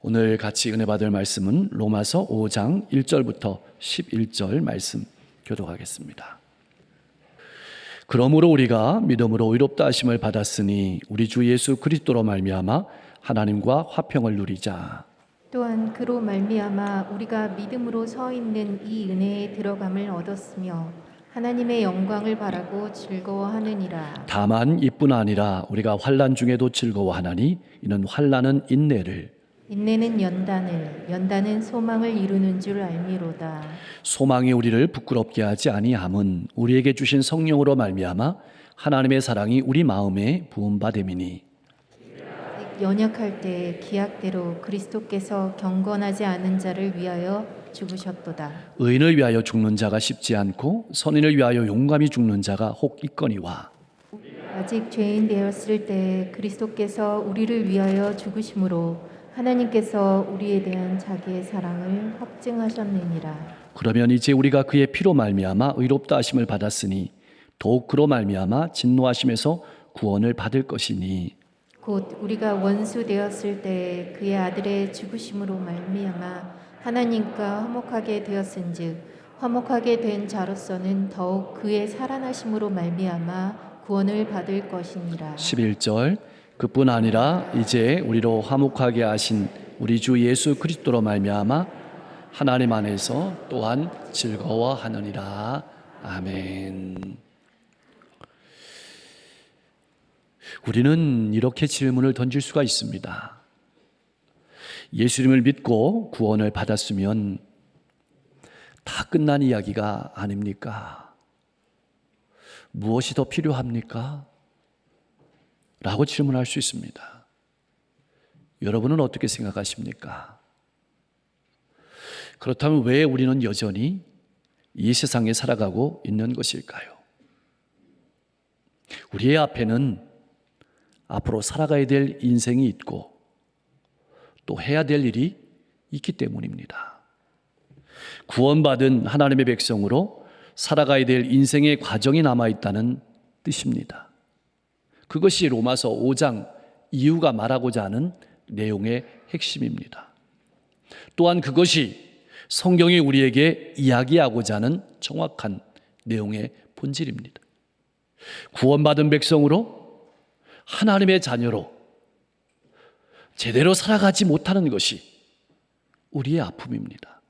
오늘 같이 은혜 받을 말씀은 로마서 5장 1절부터 11절 말씀 교독하겠습니다. 그러므로 우리가 믿음으로 의롭다 하심을 받았으니 우리 주 예수 그리스도로 말미암아 하나님과 화평을 누리자. 또한 그로 말미암아 우리가 믿음으로 서 있는 이 은혜에 들어감을 얻었으며 하나님의 영광을 바라고 즐거워하느니라. 다만 이뿐 아니라 우리가 환난 중에도 즐거워하나니 이는 환난은 인내를, 인내는 연단을, 연단은 소망을 이루는 줄 알미로다. 소망이 우리를 부끄럽게 하지 아니함은 우리에게 주신 성령으로 말미암아 하나님의 사랑이 우리 마음에 부음받음이니. 연약할 때 기약대로 그리스도께서 경건하지 않은 자를 위하여 죽으셨도다. 의인을 위하여 죽는 자가 쉽지 않고 선인을 위하여 용감히 죽는 자가 혹 있거니와. 아직 죄인 되었을 때 그리스도께서 우리를 위하여 죽으심으로 하나님께서 우리에 대한 자기의 사랑을 확증하셨느니라. 그러면 이제 우리가 그의 피로 말미암아 의롭다 하심을 받았으니 더욱 그로 말미암아 진노하심에서 구원을 받을 것이니. 곧 우리가 원수 되었을 때 그의 아들의 죽으심으로 말미암아 하나님과 화목하게 되었은즉 화목하게 된 자로서는 더욱 그의 살아나심으로 말미암아 구원을 받을 것이니라. 11절 그뿐 아니라 이제 우리로 화목하게 하신 우리 주 예수 그리스도로 말미암아 하나님 안에서 또한 즐거워하느니라. 아멘. 우리는 이렇게 질문을 던질 수가 있습니다. 예수님을 믿고 구원을 받았으면 다 끝난 이야기가 아닙니까? 무엇이 더 필요합니까? 라고 질문할 수 있습니다. 여러분은 어떻게 생각하십니까? 그렇다면 왜 우리는 여전히 이 세상에 살아가고 있는 것일까요? 우리의 앞에는 앞으로 살아가야 될 인생이 있고 또 해야 될 일이 있기 때문입니다. 구원받은 하나님의 백성으로 살아가야 될 인생의 과정이 남아있다는 뜻입니다. 그것이 로마서 5장 이유가 말하고자 하는 내용의 핵심입니다. 또한 그것이 성경이 우리에게 이야기하고자 하는 정확한 내용의 본질입니다. 구원받은 백성으로 하나님의 자녀로 제대로 살아가지 못하는 것이 우리의 아픔입니다.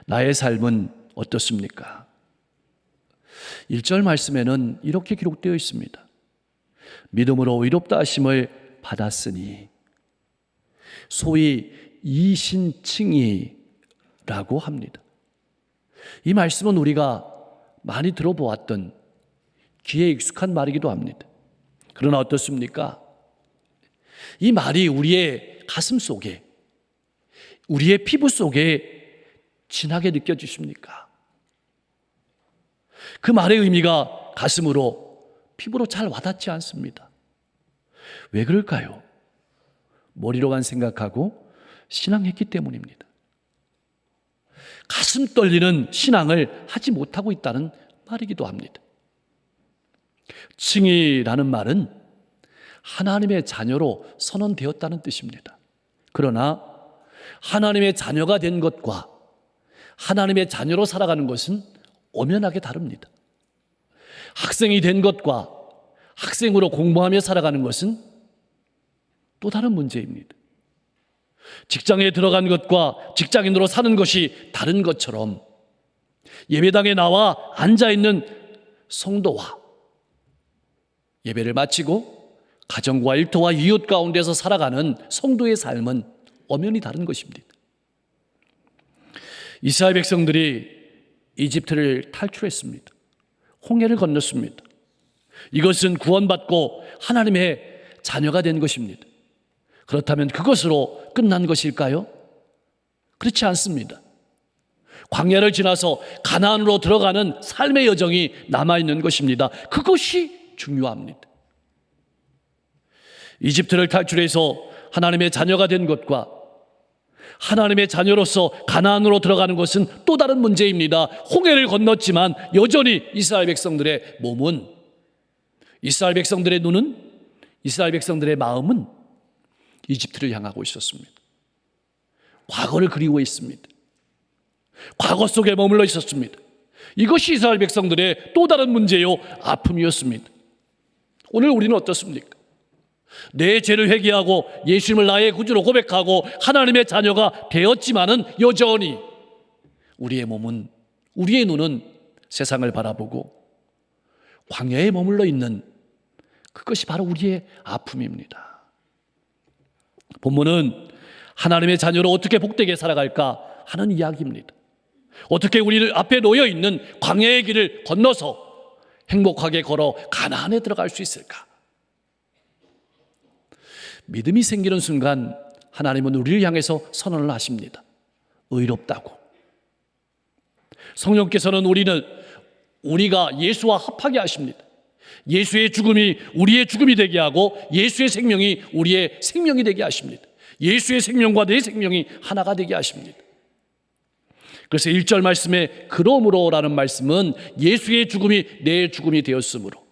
나의 삶은 어떻습니까? 1절 말씀에는 이렇게 기록되어 있습니다. 믿음으로 의롭다 하심을 받았으니, 소위 이신칭의라고 합니다. 이 말씀은 우리가 많이 들어보았던 귀에 익숙한 말이기도 합니다. 그러나 어떻습니까? 이 말이 우리의 가슴 속에, 우리의 피부 속에 진하게 느껴지십니까? 그 말의 의미가 가슴으로, 피부로 잘 와닿지 않습니다. 왜 그럴까요? 머리로만 생각하고 신앙했기 때문입니다. 가슴 떨리는 신앙을 하지 못하고 있다는 말이기도 합니다. 칭의라는 말은 하나님의 자녀로 선언되었다는 뜻입니다. 그러나 하나님의 자녀가 된 것과 하나님의 자녀로 살아가는 것은 엄연하게 다릅니다. 학생이 된 것과 학생으로 공부하며 살아가는 것은 또 다른 문제입니다. 직장에 들어간 것과 직장인으로 사는 것이 다른 것처럼 예배당에 나와 앉아있는 성도와 예배를 마치고 가정과 일터와 이웃 가운데서 살아가는 성도의 삶은 엄연히 다른 것입니다. 이스라엘 백성들이 이집트를 탈출했습니다. 홍해를 건넜습니다. 이것은 구원받고 하나님의 자녀가 된 것입니다. 그렇다면 그것으로 끝난 것일까요? 그렇지 않습니다. 광야를 지나서 가나안으로 들어가는 삶의 여정이 남아있는 것입니다. 그것이 중요합니다. 이집트를 탈출해서 하나님의 자녀가 된 것과 하나님의 자녀로서 가나안으로 들어가는 것은 또 다른 문제입니다. 홍해를 건넜지만 여전히 이스라엘 백성들의 몸은, 이스라엘 백성들의 눈은, 이스라엘 백성들의 마음은 이집트를 향하고 있었습니다. 과거를 그리워 있습니다. 과거 속에 머물러 있었습니다. 이것이 이스라엘 백성들의 또 다른 문제요, 아픔이었습니다. 오늘 우리는 어떻습니까? 내 죄를 회개하고 예수님을 나의 구주로 고백하고 하나님의 자녀가 되었지만은 여전히 우리의 몸은, 우리의 눈은 세상을 바라보고 광야에 머물러 있는 그것이 바로 우리의 아픔입니다. 본문은 하나님의 자녀로 어떻게 복되게 살아갈까 하는 이야기입니다. 어떻게 우리를 앞에 놓여 있는 광야의 길을 건너서 행복하게 걸어 가나안에 들어갈 수 있을까? 믿음이 생기는 순간 하나님은 우리를 향해서 선언을 하십니다. 의롭다고. 성령께서는 우리가 예수와 합하게 하십니다. 예수의 죽음이 우리의 죽음이 되게 하고 예수의 생명이 우리의 생명이 되게 하십니다. 예수의 생명과 내 생명이 하나가 되게 하십니다. 그래서 1절 말씀에 그러므로라는 말씀은 예수의 죽음이 내 죽음이 되었으므로,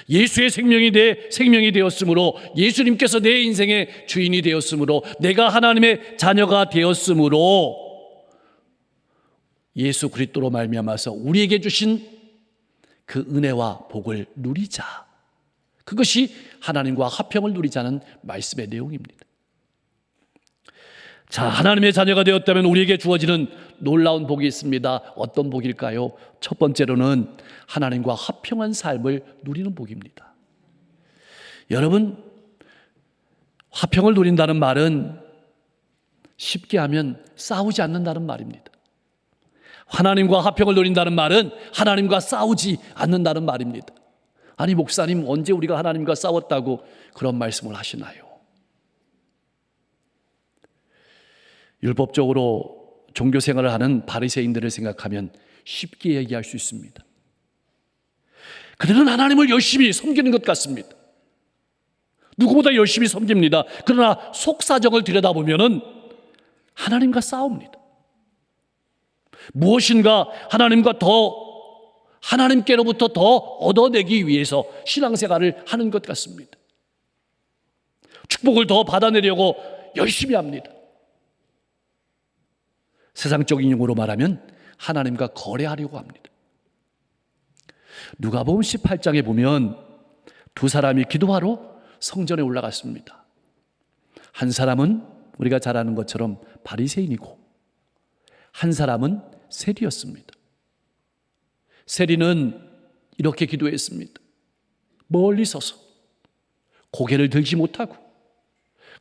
예수의 생명이 내 생명이 되었으므로, 예수님께서 내 인생의 주인이 되었으므로, 내가 하나님의 자녀가 되었으므로 예수 그리스도로 말미암아서 우리에게 주신 그 은혜와 복을 누리자. 그것이 하나님과 화평을 누리자는 말씀의 내용입니다. 자, 하나님의 자녀가 되었다면 우리에게 주어지는 놀라운 복이 있습니다. 어떤 복일까요? 첫 번째로는 하나님과 화평한 삶을 누리는 복입니다. 여러분, 화평을 누린다는 말은 쉽게 하면 싸우지 않는다는 말입니다. 하나님과 화평을 누린다는 말은 하나님과 싸우지 않는다는 말입니다. 아니, 목사님, 언제 우리가 하나님과 싸웠다고 그런 말씀을 하시나요? 율법적으로 종교 생활을 하는 바리새인들을 생각하면 쉽게 얘기할 수 있습니다. 그들은 하나님을 열심히 섬기는 것 같습니다. 누구보다 열심히 섬깁니다. 그러나 속사정을 들여다보면 하나님과 싸웁니다. 무엇인가 하나님께로부터 더 얻어내기 위해서 신앙생활을 하는 것 같습니다. 축복을 더 받아내려고 열심히 합니다. 세상적인 용어로 말하면 하나님과 거래하려고 합니다. 누가복음 18장에 보면 두 사람이 기도하러 성전에 올라갔습니다. 한 사람은 우리가 잘 아는 것처럼 바리새인이고 한 사람은 세리였습니다. 세리는 이렇게 기도했습니다. 멀리 서서 고개를 들지 못하고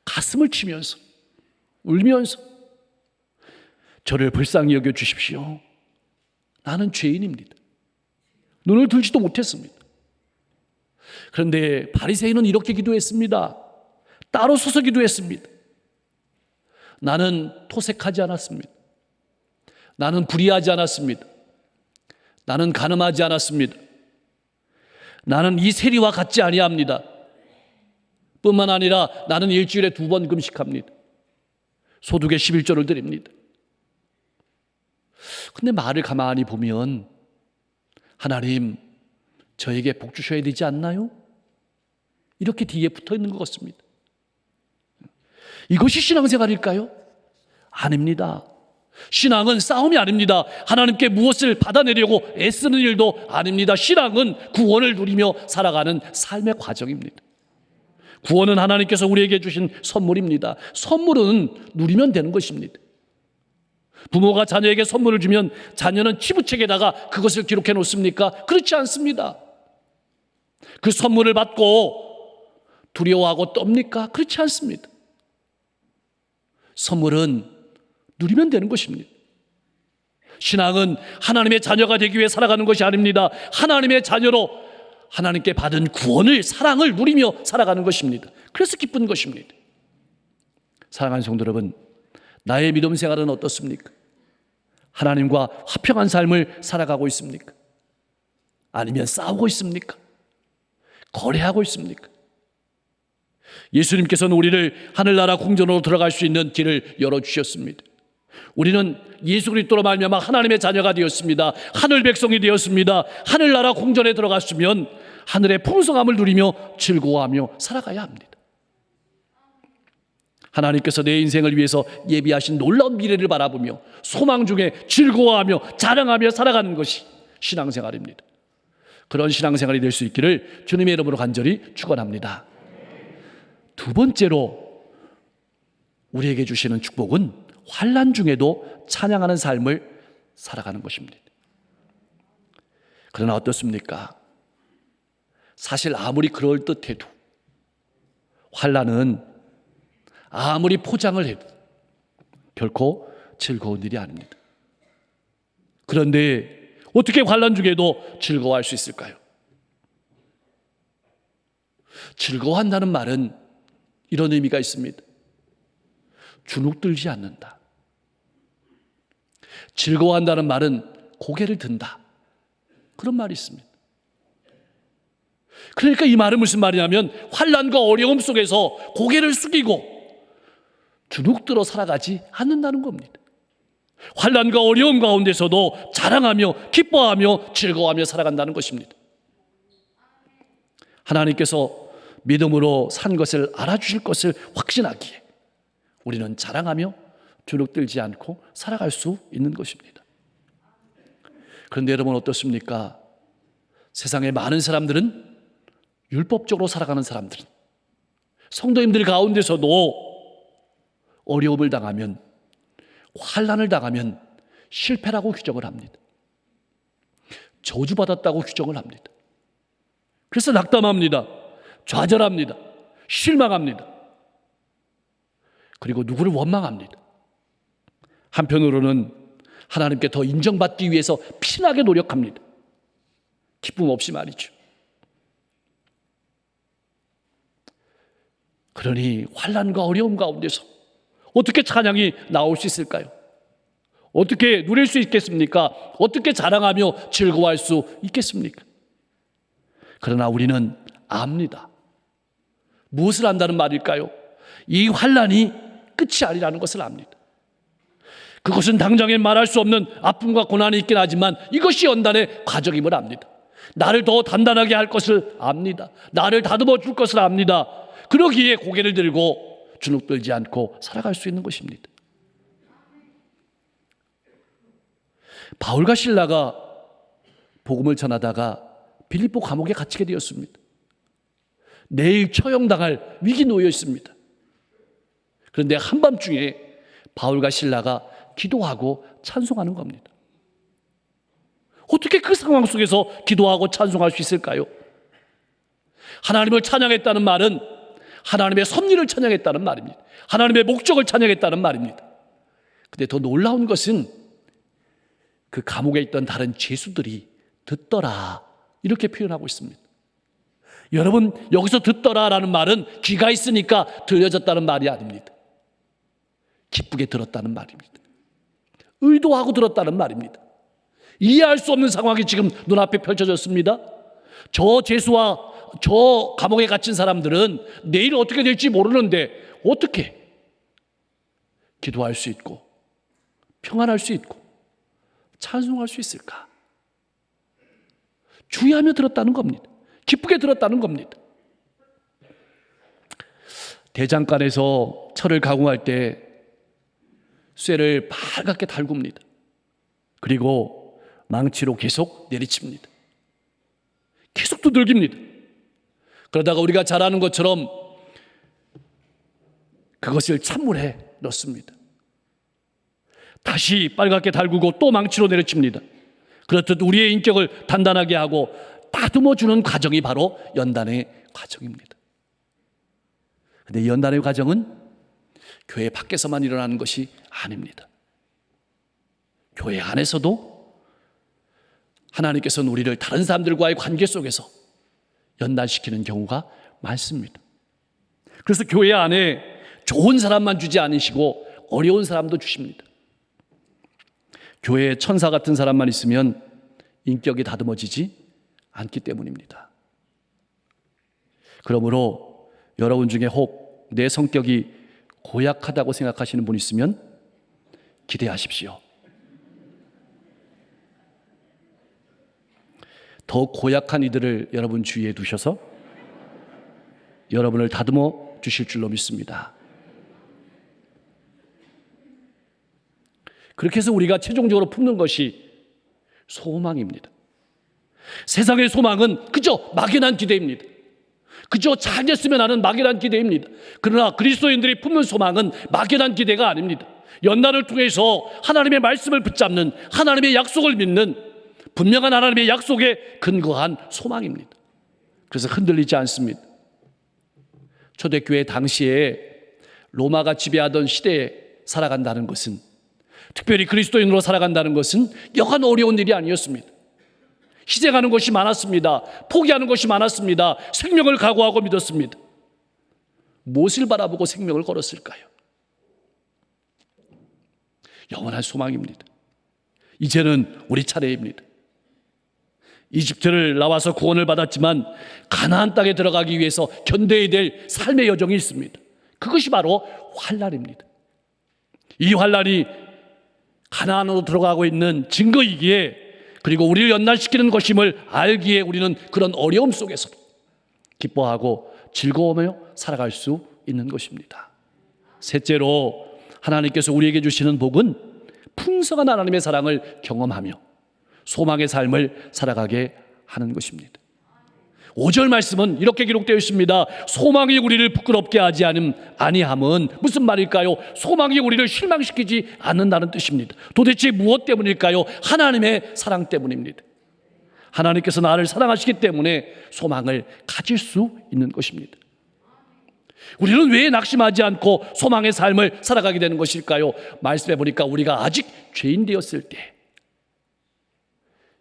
가슴을 치면서 울면서 저를 불쌍히 여겨 주십시오. 나는 죄인입니다. 눈을 들지도 못했습니다. 그런데 바리새인은 이렇게 기도했습니다. 따로 서서 기도했습니다. 나는 토색하지 않았습니다. 나는 불의하지 않았습니다. 나는 간음하지 않았습니다. 나는 이 세리와 같지 아니합니다. 뿐만 아니라 나는 일주일에 2번 금식합니다. 소득의 11조를 드립니다. 근데 말을 가만히 보면 하나님, 저에게 복 주셔야 되지 않나요? 이렇게 뒤에 붙어 있는 것 같습니다. 이것이 신앙생활일까요? 아닙니다. 신앙은 싸움이 아닙니다. 하나님께 무엇을 받아내려고 애쓰는 일도 아닙니다. 신앙은 구원을 누리며 살아가는 삶의 과정입니다. 구원은 하나님께서 우리에게 주신 선물입니다. 선물은 누리면 되는 것입니다. 부모가 자녀에게 선물을 주면 자녀는 치부책에다가 그것을 기록해 놓습니까? 그렇지 않습니다. 그 선물을 받고 두려워하고 떱니까? 그렇지 않습니다. 선물은 누리면 되는 것입니다. 신앙은 하나님의 자녀가 되기 위해 살아가는 것이 아닙니다. 하나님의 자녀로 하나님께 받은 구원을, 사랑을 누리며 살아가는 것입니다. 그래서 기쁜 것입니다. 사랑하는 성도 여러분, 나의 믿음 생활은 어떻습니까? 하나님과 화평한 삶을 살아가고 있습니까? 아니면 싸우고 있습니까? 거래하고 있습니까? 예수님께서는 우리를 하늘나라 궁전으로 들어갈 수 있는 길을 열어주셨습니다. 우리는 예수 그리스도로 말미암아 하나님의 자녀가 되었습니다. 하늘 백성이 되었습니다. 하늘나라 궁전에 들어갔으면 하늘의 풍성함을 누리며 즐거워하며 살아가야 합니다. 하나님께서 내 인생을 위해서 예비하신 놀라운 미래를 바라보며 소망 중에 즐거워하며 자랑하며 살아가는 것이 신앙생활입니다. 그런 신앙생활이 될 수 있기를 주님의 이름으로 간절히 축원합니다. 두 번째로 우리에게 주시는 축복은 환난 중에도 찬양하는 삶을 살아가는 것입니다. 그러나 어떻습니까? 사실 아무리 그럴듯해도 환난은 아무리 포장을 해도 결코 즐거운 일이 아닙니다. 그런데 어떻게 환난 중에도 즐거워할 수 있을까요? 즐거워한다는 말은 이런 의미가 있습니다. 주눅들지 않는다. 즐거워한다는 말은 고개를 든다. 그런 말이 있습니다. 그러니까 이 말은 무슨 말이냐면 환난과 어려움 속에서 고개를 숙이고 주눅들어 살아가지 않는다는 겁니다. 환난과 어려움 가운데서도 자랑하며 기뻐하며 즐거워하며 살아간다는 것입니다. 하나님께서 믿음으로 산 것을 알아주실 것을 확신하기에 우리는 자랑하며 주눅들지 않고 살아갈 수 있는 것입니다. 그런데 여러분 어떻습니까? 세상에 많은 사람들은 율법적으로 살아가는 사람들은 성도님들 가운데서도 어려움을 당하면 환난을 당하면 실패라고 규정을 합니다. 저주받았다고 규정을 합니다. 그래서 낙담합니다. 좌절합니다. 실망합니다. 그리고 누구를 원망합니다. 한편으로는 하나님께 더 인정받기 위해서 피나게 노력합니다. 기쁨 없이 말이죠. 그러니 환난과 어려움 가운데서 어떻게 찬양이 나올 수 있을까요? 어떻게 누릴 수 있겠습니까? 어떻게 자랑하며 즐거워할 수 있겠습니까? 그러나 우리는 압니다. 무엇을 안다는 말일까요? 이 환난이 끝이 아니라는 것을 압니다. 그것은 당장에 말할 수 없는 아픔과 고난이 있긴 하지만 이것이 연단의 과정임을 압니다. 나를 더 단단하게 할 것을 압니다. 나를 다듬어 줄 것을 압니다. 그러기에 고개를 들고 주눅들지 않고 살아갈 수 있는 것입니다. 바울과 실라가 복음을 전하다가 빌립보 감옥에 갇히게 되었습니다. 내일 처형당할 위기 놓여 있습니다. 그런데 한밤중에 바울과 실라가 기도하고 찬송하는 겁니다. 어떻게 그 상황 속에서 기도하고 찬송할 수 있을까요? 하나님을 찬양했다는 말은 하나님의 섭리를 찬양했다는 말입니다. 하나님의 목적을 찬양했다는 말입니다. 근데 더 놀라운 것은 그 감옥에 있던 다른 죄수들이 듣더라 이렇게 표현하고 있습니다. 여러분 여기서 듣더라라는 말은 귀가 있으니까 들려졌다는 말이 아닙니다. 기쁘게 들었다는 말입니다. 의도하고 들었다는 말입니다. 이해할 수 없는 상황이 지금 눈앞에 펼쳐졌습니다. 저 죄수와 저 감옥에 갇힌 사람들은 내일 어떻게 될지 모르는데 어떻게 기도할 수 있고 평안할 수 있고 찬송할 수 있을까? 주의하며 들었다는 겁니다. 기쁘게 들었다는 겁니다. 대장간에서 철을 가공할 때 쇠를 빨갛게 달굽니다. 그리고 망치로 계속 내리칩니다. 계속 두들깁니다. 그러다가 우리가 잘 아는 것처럼 그것을 찬물에 넣습니다. 다시 빨갛게 달구고 또 망치로 내려칩니다. 그렇듯 우리의 인격을 단단하게 하고 다듬어주는 과정이 바로 연단의 과정입니다. 그런데 연단의 과정은 교회 밖에서만 일어나는 것이 아닙니다. 교회 안에서도 하나님께서는 우리를 다른 사람들과의 관계 속에서 연단시키는 경우가 많습니다. 그래서 교회 안에 좋은 사람만 주지 않으시고 어려운 사람도 주십니다. 교회에 천사 같은 사람만 있으면 인격이 다듬어지지 않기 때문입니다. 그러므로 여러분 중에 혹 내 성격이 고약하다고 생각하시는 분 있으면 기대하십시오. 더 고약한 이들을 여러분 주위에 두셔서 여러분을 다듬어 주실 줄로 믿습니다. 그렇게 해서 우리가 최종적으로 품는 것이 소망입니다. 세상의 소망은 그저 막연한 기대입니다. 그저 잘 됐으면 하는 막연한 기대입니다. 그러나 그리스도인들이 품는 소망은 막연한 기대가 아닙니다. 연단을 통해서 하나님의 말씀을 붙잡는, 하나님의 약속을 믿는 분명한 하나님의 약속에 근거한 소망입니다. 그래서 흔들리지 않습니다. 초대교회 당시에 로마가 지배하던 시대에 살아간다는 것은, 특별히 그리스도인으로 살아간다는 것은 여간 어려운 일이 아니었습니다. 희생하는 것이 많았습니다. 포기하는 것이 많았습니다. 생명을 각오하고 믿었습니다. 무엇을 바라보고 생명을 걸었을까요? 영원한 소망입니다. 이제는 우리 차례입니다. 이집트를 나와서 구원을 받았지만 가나안 땅에 들어가기 위해서 견뎌야 될 삶의 여정이 있습니다. 그것이 바로 환난입니다. 이 환난이 가나안으로 들어가고 있는 증거이기에, 그리고 우리를 연단시키는 것임을 알기에 우리는 그런 어려움 속에서 기뻐하고 즐거워하며 살아갈 수 있는 것입니다. 셋째로, 하나님께서 우리에게 주시는 복은 풍성한 하나님의 사랑을 경험하며 소망의 삶을 살아가게 하는 것입니다. 5절 말씀은 이렇게 기록되어 있습니다. 소망이 우리를 부끄럽게 하지 아니함은 무슨 말일까요? 소망이 우리를 실망시키지 않는다는 뜻입니다. 도대체 무엇 때문일까요? 하나님의 사랑 때문입니다. 하나님께서 나를 사랑하시기 때문에 소망을 가질 수 있는 것입니다. 우리는 왜 낙심하지 않고 소망의 삶을 살아가게 되는 것일까요? 말씀해 보니까 우리가 아직 죄인 되었을 때,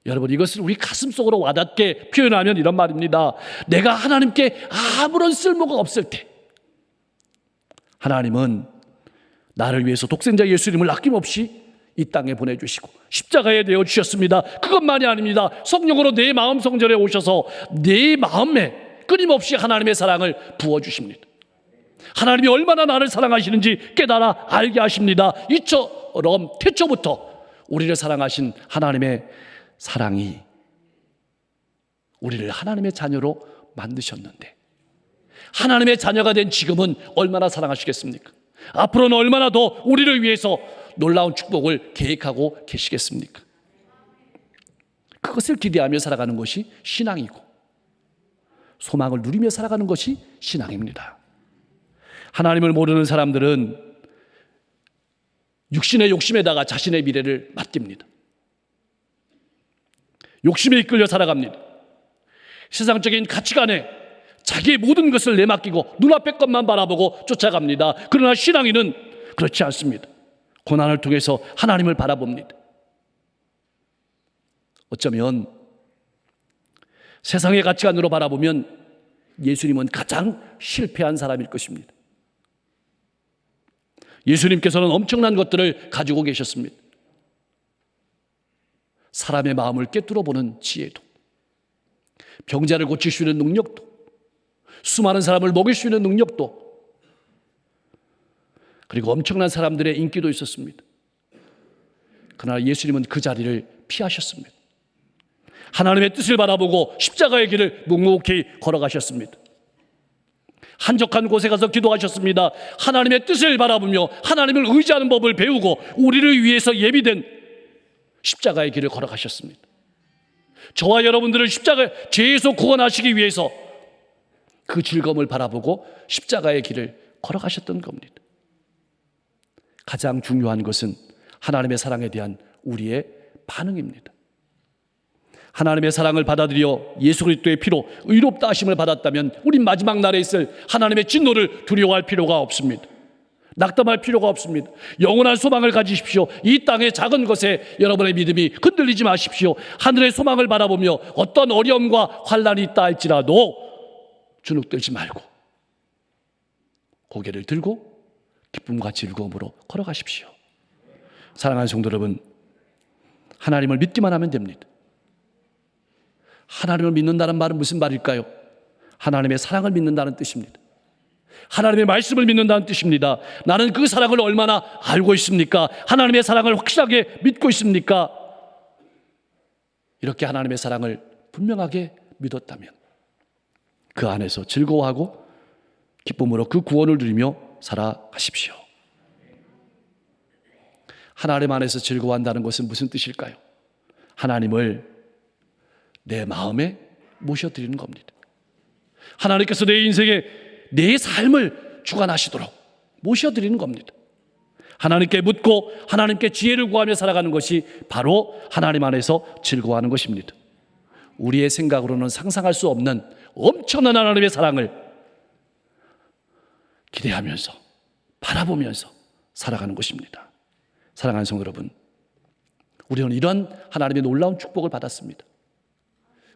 여러분, 이것을 우리 가슴속으로 와닿게 표현하면 이런 말입니다. 내가 하나님께 아무런 쓸모가 없을 때, 하나님은 나를 위해서 독생자 예수님을 아낌없이 이 땅에 보내주시고 십자가에 내어주셨습니다. 그것만이 아닙니다. 성령으로 내 마음 성전에 오셔서 내 마음에 끊임없이 하나님의 사랑을 부어주십니다. 하나님이 얼마나 나를 사랑하시는지 깨달아 알게 하십니다. 이처럼 태초부터 우리를 사랑하신 하나님의 사랑이 우리를 하나님의 자녀로 만드셨는데, 하나님의 자녀가 된 지금은 얼마나 사랑하시겠습니까? 앞으로는 얼마나 더 우리를 위해서 놀라운 축복을 계획하고 계시겠습니까? 그것을 기대하며 살아가는 것이 신앙이고, 소망을 누리며 살아가는 것이 신앙입니다. 하나님을 모르는 사람들은 육신의 욕심에다가 자신의 미래를 맡깁니다. 욕심에 이끌려 살아갑니다. 세상적인 가치관에 자기의 모든 것을 내맡기고 눈앞의 것만 바라보고 쫓아갑니다. 그러나 신앙인은 그렇지 않습니다. 고난을 통해서 하나님을 바라봅니다. 어쩌면 세상의 가치관으로 바라보면 예수님은 가장 실패한 사람일 것입니다. 예수님께서는 엄청난 것들을 가지고 계셨습니다. 사람의 마음을 꿰뚫어 보는 지혜도, 병자를 고칠 수 있는 능력도, 수많은 사람을 먹일 수 있는 능력도, 그리고 엄청난 사람들의 인기도 있었습니다. 그러나 예수님은 그 자리를 피하셨습니다. 하나님의 뜻을 바라보고 십자가의 길을 묵묵히 걸어가셨습니다. 한적한 곳에 가서 기도하셨습니다. 하나님의 뜻을 바라보며 하나님을 의지하는 법을 배우고 우리를 위해서 예비된 십자가의 길을 걸어가셨습니다. 저와 여러분들을 죄에서 구원하시기 위해서 그 즐거움을 바라보고 십자가의 길을 걸어가셨던 겁니다. 가장 중요한 것은 하나님의 사랑에 대한 우리의 반응입니다. 하나님의 사랑을 받아들여 예수 그리스도의 피로 의롭다 하심을 받았다면 우린 마지막 날에 있을 하나님의 진노를 두려워할 필요가 없습니다. 낙담할 필요가 없습니다. 영원한 소망을 가지십시오. 이 땅의 작은 것에 여러분의 믿음이 흔들리지 마십시오. 하늘의 소망을 바라보며 어떤 어려움과 환난이 있다 할지라도 주눅들지 말고 고개를 들고 기쁨과 즐거움으로 걸어가십시오. 사랑하는 성도 여러분, 하나님을 믿기만 하면 됩니다. 하나님을 믿는다는 말은 무슨 말일까요? 하나님의 사랑을 믿는다는 뜻입니다. 하나님의 말씀을 믿는다는 뜻입니다. 나는 그 사랑을 얼마나 알고 있습니까? 하나님의 사랑을 확실하게 믿고 있습니까? 이렇게 하나님의 사랑을 분명하게 믿었다면 그 안에서 즐거워하고 기쁨으로 그 구원을 누리며 살아가십시오. 하나님 안에서 즐거워한다는 것은 무슨 뜻일까요? 하나님을 내 마음에 모셔드리는 겁니다. 하나님께서 내 인생에 내 삶을 주관하시도록 모셔드리는 겁니다. 하나님께 묻고 하나님께 지혜를 구하며 살아가는 것이 바로 하나님 안에서 즐거워하는 것입니다. 우리의 생각으로는 상상할 수 없는 엄청난 하나님의 사랑을 기대하면서 바라보면서 살아가는 것입니다. 사랑하는 성도 여러분, 우리는 이런 하나님의 놀라운 축복을 받았습니다.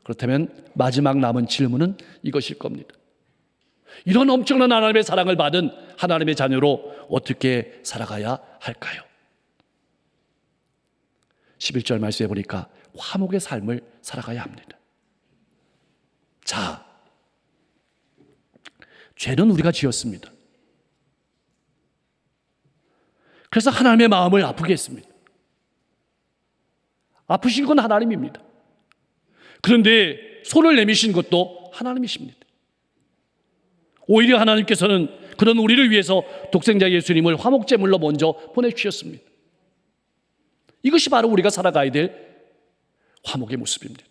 그렇다면 마지막 남은 질문은 이것일 겁니다. 이런 엄청난 하나님의 사랑을 받은 하나님의 자녀로 어떻게 살아가야 할까요? 11절 말씀해 보니까 화목의 삶을 살아가야 합니다. 자, 죄는 우리가 지었습니다. 그래서 하나님의 마음을 아프게 했습니다. 아프신 건 하나님입니다. 그런데 손을 내미신 것도 하나님이십니다. 오히려 하나님께서는 그런 우리를 위해서 독생자 예수님을 화목제물로 먼저 보내주셨습니다. 이것이 바로 우리가 살아가야 될 화목의 모습입니다.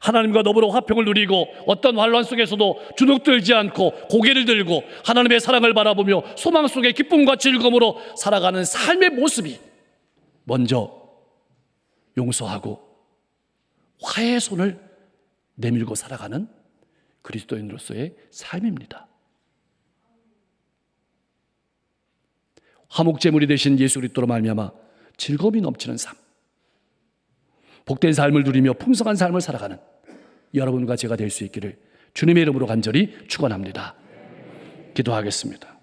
하나님과 더불어 화평을 누리고 어떤 환난 속에서도 주눅들지 않고 고개를 들고 하나님의 사랑을 바라보며 소망 속에 기쁨과 즐거움으로 살아가는 삶의 모습이 먼저 용서하고 화해의 손을 내밀고 살아가는 그리스도인으로서의 삶입니다. 화목제물이 되신 예수 그리스도로 말미암아 즐거움이 넘치는 삶, 복된 삶을 누리며 풍성한 삶을 살아가는 여러분과 제가 될 수 있기를 주님의 이름으로 간절히 축원합니다. 기도하겠습니다.